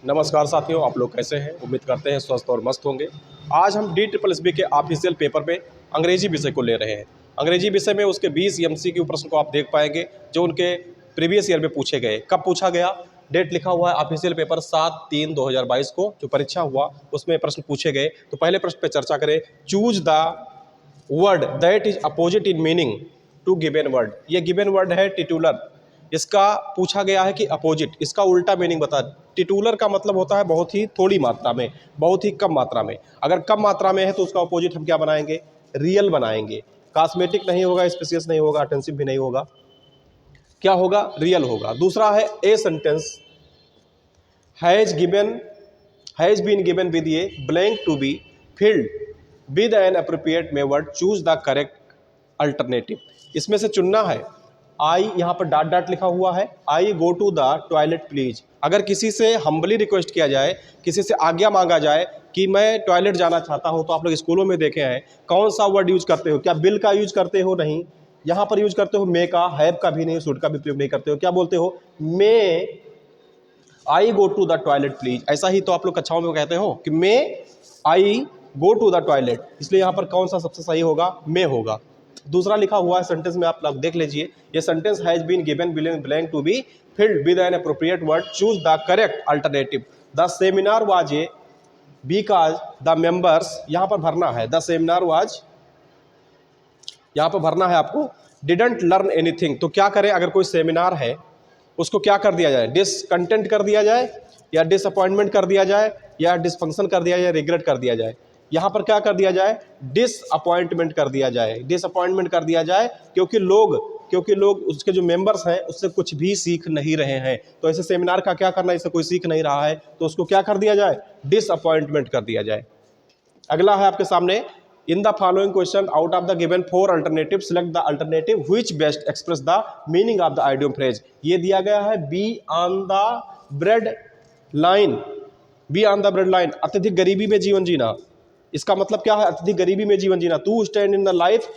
नमस्कार साथियों, आप लोग कैसे हैं? उम्मीद करते हैं स्वस्थ और मस्त होंगे। आज हम DSSB के ऑफिशियल पेपर में अंग्रेजी विषय को ले रहे हैं। अंग्रेजी विषय में उसके 20 MCQ प्रश्न को आप देख पाएंगे जो उनके प्रीवियस ईयर में पूछे गए। कब पूछा गया, डेट लिखा हुआ है ऑफिशियल पेपर 7/3/2022 को जो परीक्षा हुआ उसमें प्रश्न पूछे गए। तो पहले प्रश्न पर चर्चा करें। Choose the word that is opposite in meaning to given word. ये गिवन वर्ड है टिटुलर, इसका पूछा गया है कि अपोजिट, इसका उल्टा मीनिंग बता। टिटुलर का मतलब होता है बहुत ही थोड़ी मात्रा में, बहुत ही कम मात्रा में। अगर कम मात्रा में है तो उसका अपोजिट हम क्या बनाएंगे? रियल बनाएंगे। कॉस्मेटिक नहीं होगा, स्पेसियस नहीं होगा, अटेंसिव भी नहीं होगा, क्या होगा? रियल होगा। दूसरा है a sentence has been given with a blank to be filled with an appropriate में word, choose the correct alternative. इसमें से चुनना है। आई यहाँ पर डॉट डॉट लिखा हुआ है, I go to the toilet please. अगर किसी से हम्बली रिक्वेस्ट किया जाए, किसी से आज्ञा मांगा जाए कि मैं टॉयलेट जाना चाहता हूँ, तो आप लोग स्कूलों में देखे हैं कौन सा वर्ड यूज करते हो? क्या बिल का यूज करते हो? नहीं। यहाँ पर यूज करते हो मे का, हैव का भी नहीं, शुड का भी प्रयोग नहीं करते हो। क्या बोलते हो? May I go to the toilet please. ऐसा ही तो आप लोग कक्षाओं में कहते हो कि मे I go to the toilet. इसलिए यहाँ पर कौन सा सबसे सही होगा? मे होगा। दूसरा लिखा हुआ है सेंटेंस में, आप लोग देख लीजिए। ये sentence has been given blank to be filled with an appropriate word, choose the correct alternative. The seminar was a because the members, यहाँ पर भरना है। द सेमिनार वाज, यहाँ पर भरना है आपको डिडंट लर्न एनीथिंग। तो क्या करें? अगर कोई सेमिनार है उसको क्या कर दिया जाए? डिसकंटेंट कर दिया जाए, या डिसअपॉइंटमेंट कर दिया जाए, या डिसफंक्शन कर दिया जाए, रिग्रेट कर दिया जाए। यहाँ पर क्या कर दिया जाए? डिसअपॉइंटमेंट कर दिया जाए। डिसअपॉइंटमेंट कर दिया जाए क्योंकि लोग उसके जो मेंबर्स हैं उससे कुछ भी सीख नहीं रहे हैं। तो ऐसे सेमिनार का क्या करना, इससे कोई सीख नहीं रहा है तो उसको क्या कर दिया जाए? डिसअपॉइंटमेंट कर दिया जाए। अगला है आपके सामने, इन the following question out of the given 4 alternative select the alternative which best express the meaning of the idiom phrase. ये दिया गया है be on the bread line. Be on the bread line, अत्यधिक गरीबी में जीवन जीना। इसका मतलब क्या है? अत्यधिक गरीबी में जीवन जीना। To stand in the life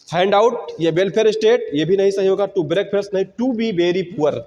hand out, ये वेलफेयर स्टेट, ये भी नहीं सही होगा। टू ब्रेक फास्ट नहीं। टू बी वेरी पुअर,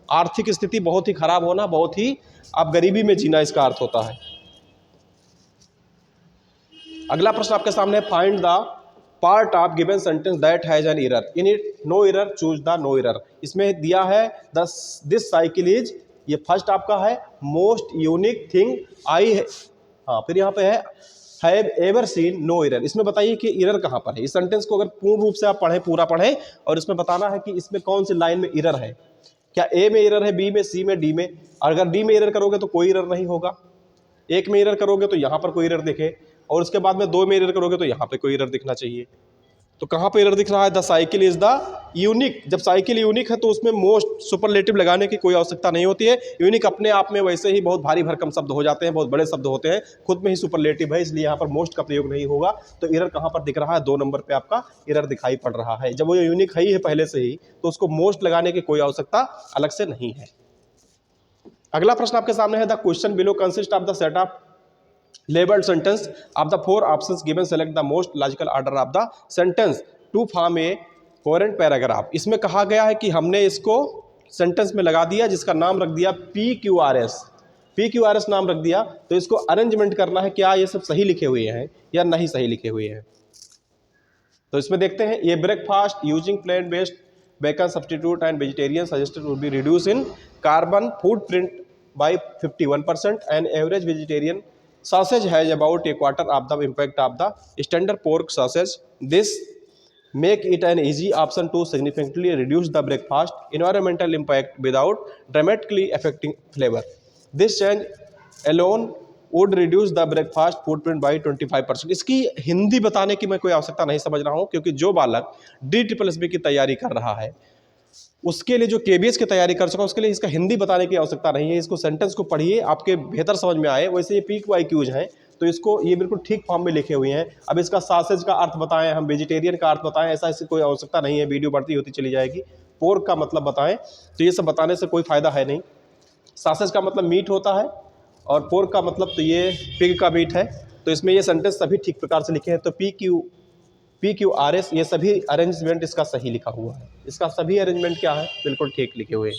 आर्थिक स्थिति बहुत ही खराब होना, बहुत ही आप गरीबी में जीना, इसका अर्थ होता है। अगला प्रश्न आपके सामने है, find the part of given sentence that has an error in it, no error, choose the no error. इसमें दिया है दिस साइकिल इज, ये फर्स्ट आपका है मोस्ट यूनिक थिंग आई है। हाँ, फिर यहाँ पे है have ever seen no error. इसमें बताइए कि एरर कहाँ पर है। इस सेंटेंस को अगर पूर्ण रूप से आप पढ़ें, पूरा पढ़ें, और इसमें बताना है कि इसमें कौन सी लाइन में एरर है। क्या ए में एरर है, बी में, सी में, डी में? अगर डी में एरर करोगे तो कोई एरर नहीं होगा। एक में एरर करोगे तो यहाँ पर कोई एरर दिखे, और उसके बाद में 2 में एरर करोगे तो यहाँ पे कोई एरर दिखना चाहिए। तो कहाँ पे एरर दिख रहा है? The cycle is the unique. जब साइकिल यूनिक है तो उसमें मोस्ट सुपरलेटिव लगाने की कोई आवश्यकता नहीं होती है। यूनिक अपने आप में वैसे ही बहुत भारी भरकम शब्द हो जाते हैं, बहुत बड़े शब्द होते हैं, खुद में ही सुपरलेटिव है, इसलिए यहाँ पर मोस्ट का प्रयोग नहीं होगा। तो एरर कहाँ पर दिख रहा है? 2 नंबर पे आपका एरर दिखाई पड़ रहा है। जब वो यूनिक है ही है पहले से ही, तो उसको मोस्ट लगाने की कोई आवश्यकता अलग से नहीं है। अगला प्रश्न आपके सामने है, the question below consist of the set of labeled sentence of the 4 options given, select the most logical order of the sentence to form a coherent paragraph। इसमें कहा गया है कि हमने इसको सेंटेंस में लगा दिया, जिसका नाम रख दिया PQRS। PQRS नाम रख दिया, तो इसको अरेंजमेंट करना है, क्या ये सब सही लिखे हुए हैं या नहीं सही लिखे हुए हैं। तो इसमें देखते हैं, ये breakfast using plant based bacon substitute and vegetarian suggested would be reduce in carbon footprint by 51% and average vegetarian sausage has about a quarter of the impact of the standard pork sausage. This make it an easy option to significantly reduce the breakfast environmental impact without dramatically affecting flavor. This change alone would reduce the breakfast footprint by 25%। इसकी हिंदी बताने की मैं कोई आवश्यकता नहीं समझ रहा हूँ, क्योंकि जो बालक DSSB की तैयारी कर रहा है उसके लिए, जो KBS की तैयारी कर चुका, उसके लिए इसका हिंदी बताने की आवश्यकता नहीं है। इसको सेंटेंस को पढ़िए, आपके बेहतर समझ में आए। वैसे ये PQIQs हैं, तो इसको ये बिल्कुल ठीक फॉर्म में लिखे हुए हैं। अब इसका सासेज का अर्थ बताएं, हम वेजिटेरियन का अर्थ बताएं, ऐसा इसकी कोई आवश्यकता नहीं है। वीडियो बढ़ती होती चली जाएगी। पोर्क का मतलब बताएं, तो ये सब बताने से कोई फायदा है नहीं। सासेज का मतलब मीट होता है, और पोर्क का मतलब तो ये पिग का मीट है। तो इसमें ये सेंटेंस सभी ठीक प्रकार से लिखे हैं। तो PQRS, ये सभी अरेंजमेंट इसका सही लिखा हुआ है। इसका सभी अरेंजमेंट क्या है? बिल्कुल ठीक लिखे हुए हैं।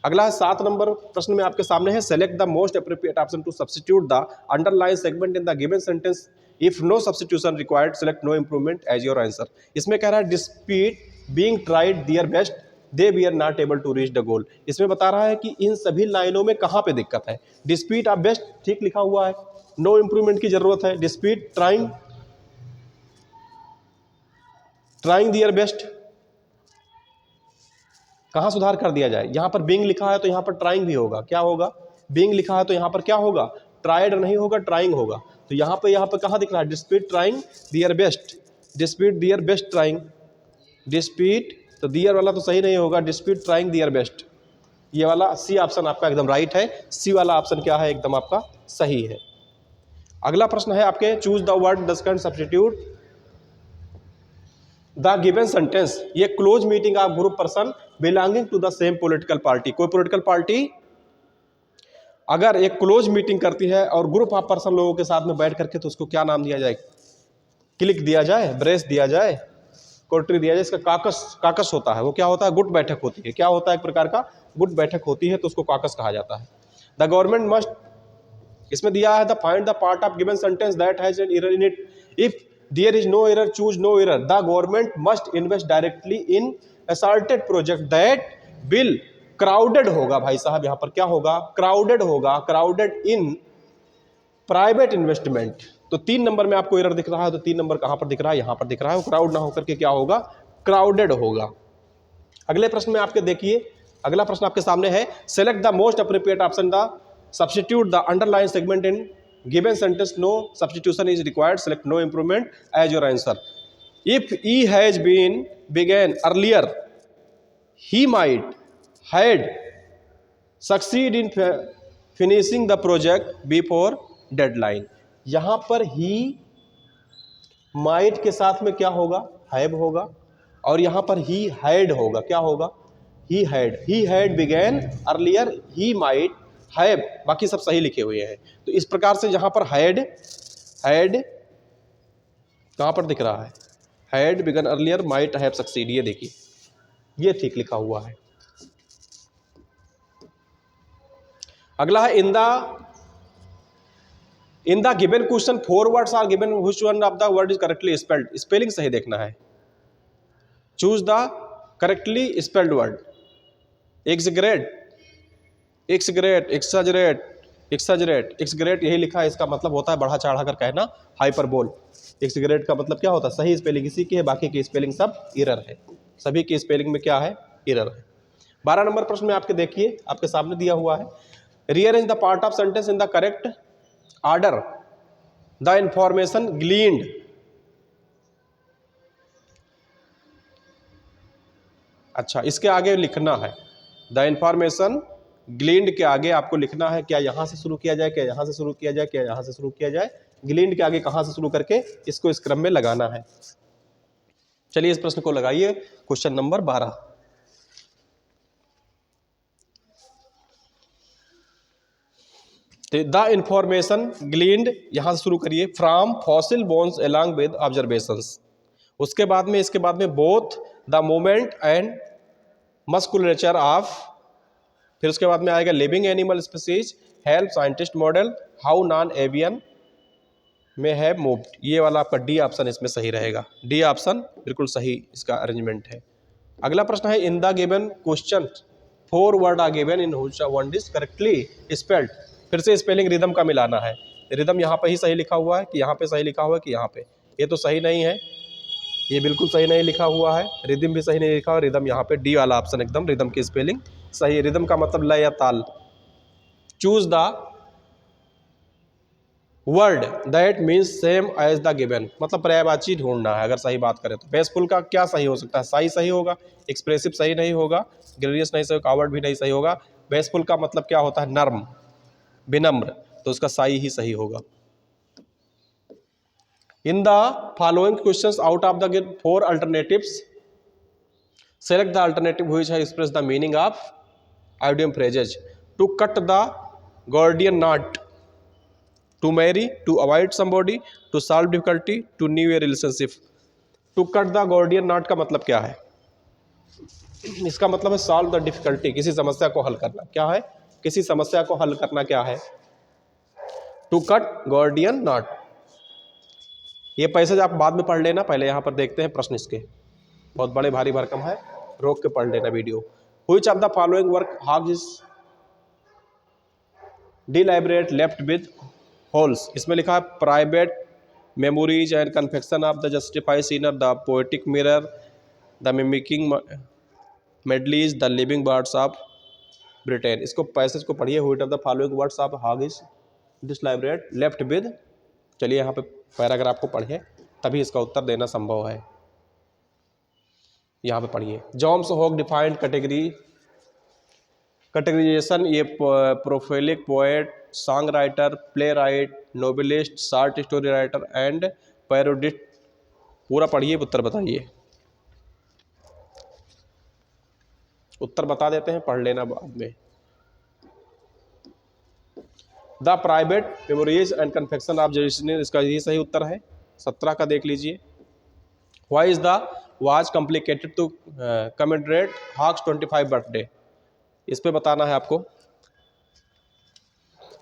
अगला है 7 नंबर प्रश्न में आपके सामने है, select the most appropriate option to substitute the underline segment in the given sentence, if no substitution required select no improvement as your answer. इसमें कह रहा है despite being tried their best they we are not able to reach the goal. इसमें बता रहा है कि इन सभी लाइनों में कहाँ पे दिक्कत है। डिस्पीट आप बेस्ट ठीक लिखा हुआ है, नो इंप्रूवमेंट की जरूरत है। डिस्पीट ट्राइंग देयर बेस्ट, कहाँ सुधार कर दिया जाए। यहां पर बीइंग लिखा है तो यहां पर ट्राइंग भी होगा, क्या होगा, बीइंग लिखा है तो यहां पर क्या होगा, ट्राइड नहीं होगा, ट्राइंग होगा। तो यहां पर कहाँ दिख रहा है, डिस्पीट ट्राइंग दियर बेस्ट, डिस्पीट दियर बेस्ट ट्राइंग, डिस्पीट तो दियर वाला तो सही नहीं होगा, डिस्पीट ट्राइंग दियर बेस्ट। ये वाला सी ऑप्शन आपका एकदम राइट है, सी वाला ऑप्शन क्या है, एकदम आपका सही है। अगला प्रश्न है आपके, choose the word that can substitute the given sentence. ये close meeting of group person belonging to the same political party. कोई पॉलिटिकल पार्टी अगर एक क्लोज मीटिंग करती है और ग्रुप ऑफ पर्सन लोगों के साथ में बैठ करके, तो उसको क्या नाम दिया जाए, क्लिक दिया जाए, ब्रेस दिया जाए, कोर्टरी दिया जाए। इसका काकस होता है, वो क्या होता है, गुट बैठक होती है। क्या होता है, एक प्रकार का गुट बैठक होती है, तो उसको काकस कहा जाता है। द गवर्नमेंट मस्ट, इसमें दिया है the find the part of given sentence that has an error in it, if there is no error choose no error. The government must invest directly in asserted project that will, crowded होगा भाई साहब, यहां पर क्या होगा, crowded होगा, crowded in private investment. तो 3 number में आपको एरर दिख रहा है, तो 3 नंबर कहां पर दिख रहा है, यहां पर दिख रहा है। क्राउड ना होकर के क्या होगा, क्राउडेड होगा। अगले प्रश्न में आपके देखिए, अगला प्रश्न आपके सामने है, select the most appropriate option the substitute the underline segment in given sentence, no substitution is required, select no improvement as your answer. If he has been began earlier he might had succeed in finishing the project before deadline. यहां पर he might के साथ में क्या होगा, have होगा, और यहां पर ही हैड होगा, क्या होगा, he had began earlier he might have, बाकी सब सही लिखे हुए हैं। तो इस प्रकार से यहां पर हैड कहां पर दिख रहा है, had begun earlier might have succeed, ये देखिए ये ठीक लिखा हुआ है। अगला है, in the given question 4 words are given, which one of the word is correctly spelled. Spelling सही देखना है, choose the correctly spelled word. Exaggerate, exaggerate यही लिखा है, इसका मतलब होता है बढ़ा चढ़ा कर कहना, हाइपरबोल। एक्सग्रेट का मतलब क्या होता है, सही स्पेलिंग इसी की है, बाकी की स्पेलिंग सब एरर है, सभी की स्पेलिंग में क्या है, एरर है। 12 नंबर प्रश्न में आपके देखिए, आपके सामने दिया हुआ है, rearrange the part of sentence in the correct order, the information gleaned. अच्छा, इसके आगे लिखना है, द इंफॉर्मेशन ग्लीन्ड के आगे आपको लिखना है, क्या यहां से शुरू किया जाए, क्या यहां से शुरू किया जाए, क्या यहां से शुरू किया जाए, ग्लीन्ड के आगे कहां से शुरू करके इसको इस क्रम में लगाना है। चलिए इस प्रश्न को लगाइए, क्वेश्चन नंबर 12। द इंफॉर्मेशन ग्लीन्ड यहां से शुरू करिए, from fossil bones along with observations. उसके बाद में, इसके बाद में both the movement and musculature of, फिर उसके बाद में आएगा living animal species, help scientist model, how non avian में हैव मूव्ड। ये वाला आपका डी ऑप्शन इसमें सही रहेगा, डी ऑप्शन बिल्कुल सही इसका अरेंजमेंट है। अगला प्रश्न है, in the given question 4 word are given in which one is correctly spelled. फिर से स्पेलिंग रिदम का मिलाना है, रिदम यहाँ पे ही सही लिखा हुआ है कि यहाँ पे सही लिखा हुआ है कि यहाँ पे, ये तो सही नहीं है, ये बिल्कुल सही नहीं लिखा हुआ है, रिदम भी सही नहीं लिखा हुआ, रिदम यहाँ पे डी वाला ऑप्शन एकदम रिदम की स्पेलिंग सही है। रिदम का मतलब लय या ताल। Choose the word that means same as the given, मतलब पर्यायवाची ढूंढना है। अगर सही बात करें तो बेसफुल का क्या सही हो सकता है, साई सही होगा, एक्सप्रेसिव सही नहीं होगा, ग्रेडियस नहीं सही होगा, कावर्ड भी नहीं सही होगा। बेसफुल का मतलब क्या होता है, नर्म, विनम्र, तो उसका साई ही सही होगा। In the following questions out of the 4 alternatives, select the alternative which has express the meaning of idiom phrases. To cut the Gordian knot, to marry, to avoid somebody, to solve difficulty, to new a relationship. To cut the Gordian knot का मतलब क्या है, इसका मतलब है solve the difficulty, किसी समस्या को हल करना। क्या है? किसी समस्या को हल करना क्या है? To cut Gordian knot. ये पैसेज आप बाद में पढ़ लेना, पहले यहाँ पर देखते हैं प्रश्न इसके, बहुत बड़े भारी भरकम है, रोक के पढ़ लेना video. Which of the following work Hogg is deliberate left with holes. इसमें लिखा है private memories and confection of the justify sinner, the poetic mirror, the mimicking medleys, the living birds of Britain. इसको passage को पढ़िए। Which of the following words of Hogg is deliberate left with. चलिए यहाँ पे paragraph को पढ़िए, तभी इसका उत्तर देना संभव है। यहाँ पे पढ़िए। जॉन्स हॉग डिफाइंड कैटेगराइजेशन, ये prolific poet, song writer, playwright, novelist, short story writer and parodist. पूरा पढ़िए, उत्तर बताइए। उत्तर बता देते हैं, पढ़ लेना बाद में। The private memories and confection of justify, इसका ये सही उत्तर है। 17 का देख लीजिए। Why is the was complicated to commemorate Hogg's 25 birthday. इस पे बताना है आपको।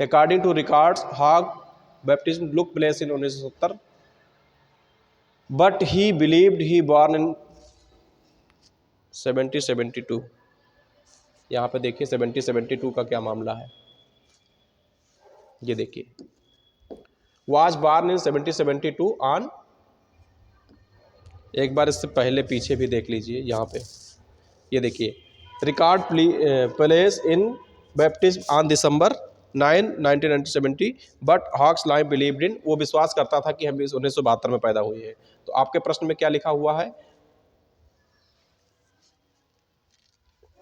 According to records Hogg baptism look place in 1970, but he believed he born in 1772। यहाँ पे देखिए 1772 का क्या मामला है, ये देखिए। वाज बॉर्न इन 1772 ऑन, एक बार इससे पहले पीछे भी देख लीजिए। यहाँ पे ये देखिए, record place in baptism on December 9, 1970, but hogs life believed in, वो विश्वास करता था कि हम 1972 में पैदा हुए हैं। तो आपके प्रश्न में क्या लिखा हुआ है?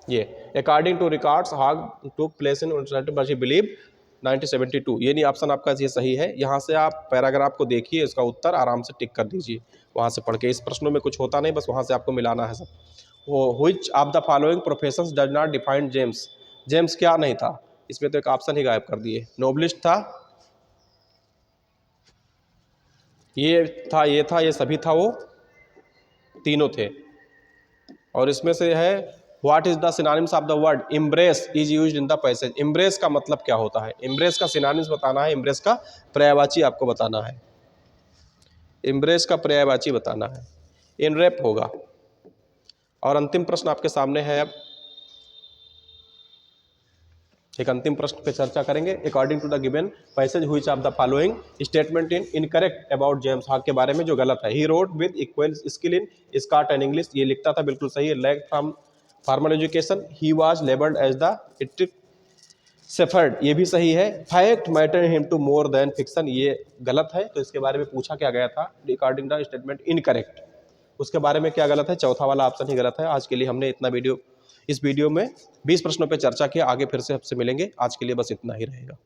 ये according to records Hogg took place in 1970 but he believe 1972। ये नहीं, ऑप्शन आपका ये सही है। यहाँ से आप पैराग्राफ को देखिए, इसका उत्तर आराम से टिक कर दीजिए वहाँ से पढ़ के। इस प्रश्नों में कुछ होता नहीं, बस वहाँ से आपको मिलाना है सब। Which of the following professions does not define James. James क्या नहीं था? इसमें तो एक ऑप्शन ही गायब कर दिए। नोबलिस्ट था, ये था, ये था, ये सभी था, वो तीनों थे। और इसमें से है what is the synonyms of the word embrace is used in the passage. Embrace का मतलब क्या होता है? एम्ब्रेस का सिनोनिम्स बताना है, एम्ब्रेस का पर्यायवाची आपको बताना है। एम्ब्रेस का पर्यायवाची बताना है, एनरेप होगा। और अंतिम प्रश्न आपके सामने है। अब एक अंतिम प्रश्न पे चर्चा करेंगे। According to the given passage which of the following statement in incorrect about James Hogg के बारे में जो गलत है। He wrote with equal skill in Scot and English, ये लिखता था, बिल्कुल सही है। Lack from formal education, he was labelled as the Ettrick shepherd, ये भी सही है। Fact matter him to more than fiction, ये गलत है। तो इसके बारे में पूछा क्या गया था? अकॉर्डिंग द स्टेटमेंट इनकरेक्ट, उसके बारे में क्या गलत है? चौथा वाला ऑप्शन ही गलत है। आज के लिए हमने इतना इस वीडियो में 20 प्रश्नों पर चर्चा किया। आगे फिर से आपसे मिलेंगे, आज के लिए बस इतना ही रहेगा।